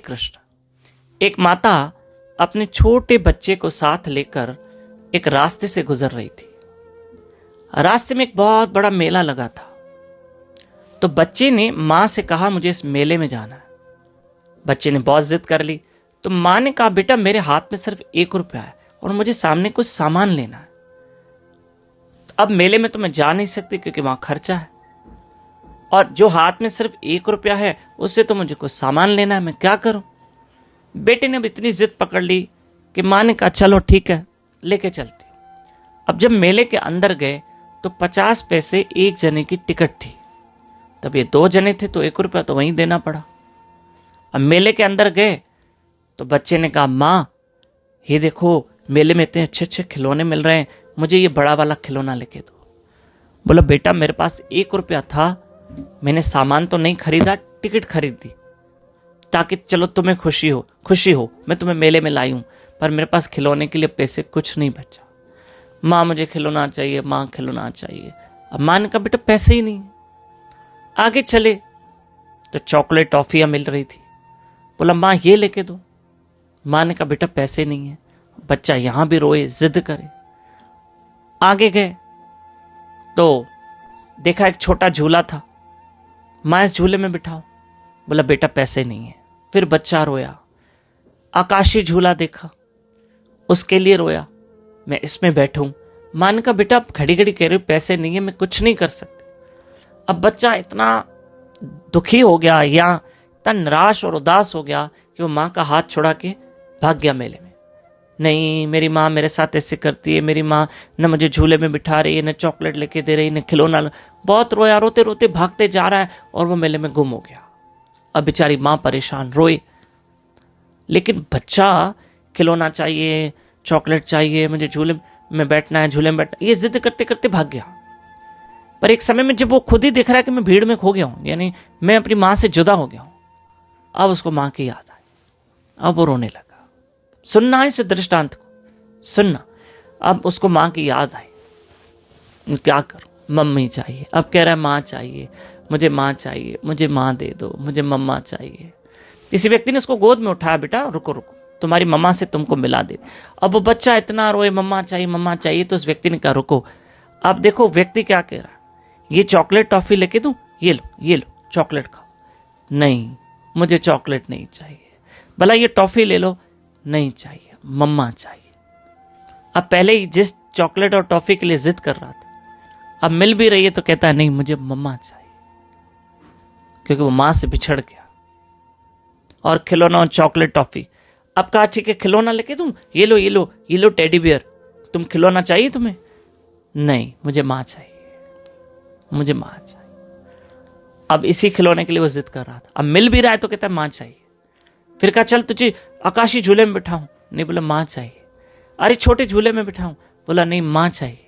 कृष्ण। एक माता अपने छोटे बच्चे को साथ लेकर एक रास्ते से गुजर रही थी। रास्ते में एक बहुत बड़ा मेला लगा था। तो बच्चे ने मां से कहा, मुझे इस मेले में जाना है। बच्चे ने बहुत जिद कर ली। तो मां ने कहा, बेटा मेरे हाथ में सिर्फ 1 रुपया है और मुझे सामने कुछ सामान लेना है। अब मेले में तो मैं जा नहीं सकती क्योंकि वहां खर्चा है, और जो हाथ में सिर्फ 1 रुपया है उससे तो मुझे कुछ सामान लेना है, मैं क्या करूं। बेटे ने अब इतनी जिद पकड़ ली कि मां ने कहा, चलो ठीक है, लेके चलती। अब जब मेले के अंदर गए तो 50 पैसे एक जने की टिकट थी। तब ये 2 जने थे तो 1 रुपया तो वहीं देना पड़ा। अब मेले के अंदर गए तो बच्चे ने कहा, मां ये देखो मेले में इतने अच्छे अच्छे खिलौने मिल रहे हैं, मुझे ये बड़ा वाला खिलौना लेके दो। बोला, बेटा मेरे पास 1 रुपया था, मैंने सामान तो नहीं खरीदा, टिकट खरीद दी ताकि चलो तुम्हें खुशी हो, मैं तुम्हें मेले में लाई हूं, पर मेरे पास खिलौने के लिए पैसे कुछ नहीं बचा। मां मुझे खिलौना चाहिए, मां खिलौना चाहिए। अब मां ने कहा, बेटा पैसे ही नहीं है। आगे चले तो चॉकलेट टॉफियां मिल रही थी। बोला, मां ये लेके दो। मां ने कहा, बेटा पैसे नहीं है। बच्चा यहां भी रोए, जिद करे। आगे गए तो देखा एक छोटा झूला था। मां इस झूले में बिठाओ। बोला, बेटा पैसे नहीं है। फिर बच्चा रोया। आकाशीय झूला देखा, उसके लिए रोया, मैं इसमें बैठूं। मां ने कहा, बेटा आप घड़ी घड़ी कह रहे हो पैसे नहीं है, मैं कुछ नहीं कर सकती। अब बच्चा इतना दुखी हो गया या इतना निराश और उदास हो गया कि वो मां का हाथ छुड़ा के भाग गया मेले में। नहीं, मेरी माँ मेरे साथ ऐसे करती है, मेरी माँ न मुझे झूले में बिठा रही है, न चॉकलेट लेके दे रही, न खिलौना। बहुत रोया, रोते रोते भागते जा रहा है और वो मेले में गुम हो गया। अब बेचारी माँ परेशान, रोए। लेकिन बच्चा खिलौना चाहिए, चॉकलेट चाहिए, मुझे झूले में बैठना है, झूले में बैठना, ये जिद करते करते भाग गया। पर एक समय में जब वो खुद ही दिख रहा है कि मैं भीड़ में खो गया हूं, यानी मैं अपनी माँ से जुदा हो गया हूं, अब उसको माँ की याद आई। अब वो रोने लगा। सुनना है इस दृष्टांत को, सुनना। अब उसको मां की याद आई। क्या करूं, मम्मी चाहिए। अब कह रहा है मां चाहिए, मुझे मां चाहिए, मुझे मां दे दो, मुझे मम्मा चाहिए। किसी व्यक्ति ने उसको गोद में उठाया, बेटा रुको रुको, तुम्हारी मम्मा से तुमको मिला दे। अब वो बच्चा इतना रोए, मम्मा चाहिए, तो उस व्यक्ति ने कहा, रुको। अब देखो व्यक्ति क्या कह रहा है, ये चॉकलेट टॉफी लेके दूं, ये लो चॉकलेट खाओ। नहीं, मुझे चॉकलेट नहीं चाहिए। भला ये टॉफी ले लो, नहीं चाहिए, मम्मा चाहिए। अब पहले ही जिस चॉकलेट और टॉफी के लिए जिद कर रहा था, अब मिल भी रही है तो कहता है, नहीं मुझे मम्मा चाहिए, क्योंकि वो मां से बिछड़ गया। और खिलौना और चॉकलेट टॉफी। अब कहा, ठीक है खिलौना लेके दूं, ये लो टेडी बियर, तुम खिलौना चाहिए तुम्हें? नहीं, मुझे मां चाहिए, मुझे मां चाहिए। अब इसी खिलौने के लिए वो जिद कर रहा था। अब मिल भी रहा है तो कहता है मां चाहिए। फिर कहा, चल तुझे आकाशी झूले में बिठाऊं। नहीं, बोला मां चाहिए। अरे छोटे झूले में बिठाऊं। बोला नहीं, मां चाहिए।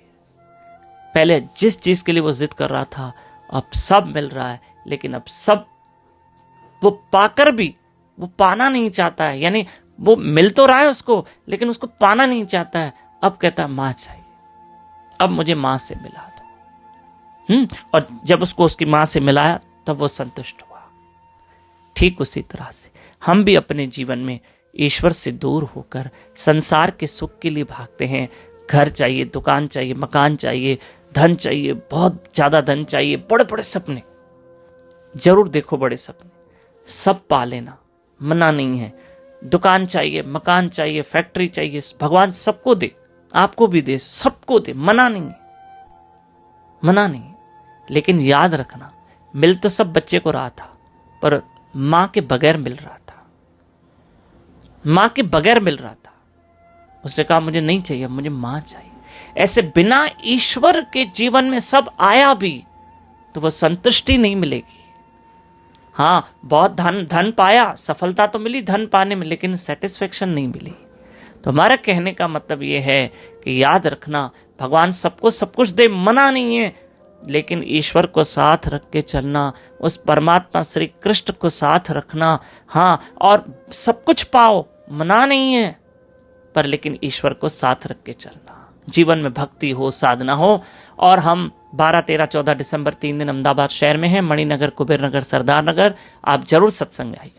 पहले जिस चीज के लिए वो जिद कर रहा था, अब सब मिल रहा है, लेकिन अब सब वो पाकर भी वो पाना नहीं चाहता है। यानी वो मिल तो रहा है उसको, लेकिन उसको पाना नहीं चाहता है। अब कहता है मां चाहिए, अब मुझे मां से मिला दो। और जब उसको उसकी मां से मिलाया तब वो संतुष्ट हुआ। ठीक उसी तरह से हम भी अपने जीवन में ईश्वर से दूर होकर संसार के सुख के लिए भागते हैं। घर चाहिए, दुकान चाहिए, मकान चाहिए, धन चाहिए, बहुत ज्यादा धन चाहिए, बड़े बड़े सपने। जरूर देखो बड़े सपने, सब पा लेना, मना नहीं है। दुकान चाहिए, मकान चाहिए, फैक्ट्री चाहिए, भगवान सबको दे, आपको भी दे, सबको दे, मना नहीं है, मना नहीं। लेकिन याद रखना, मिल तो सब बच्चे को रहा था, पर मां के बगैर मिल रहा था, मां के बगैर मिल रहा था। उसने कहा मुझे नहीं चाहिए, मुझे मां चाहिए। ऐसे बिना ईश्वर के जीवन में सब आया भी तो वह संतुष्टि नहीं मिलेगी। हां, बहुत धन पाया, सफलता तो मिली धन पाने में, लेकिन सेटिस्फेक्शन नहीं मिली। तो हमारा कहने का मतलब यह है कि याद रखना, भगवान सबको सब कुछ दे, मना नहीं है, लेकिन ईश्वर को साथ रख के चलना, उस परमात्मा श्री कृष्ण को साथ रखना। हाँ, और सब कुछ पाओ, मना नहीं है, पर लेकिन ईश्वर को साथ रख के चलना। जीवन में भक्ति हो, साधना हो। और हम 12, 13, 14 दिसंबर 3 दिन अहमदाबाद शहर में हैं, मणिनगर, कुबेर नगर, सरदार नगर। आप जरूर सत्संग आइए।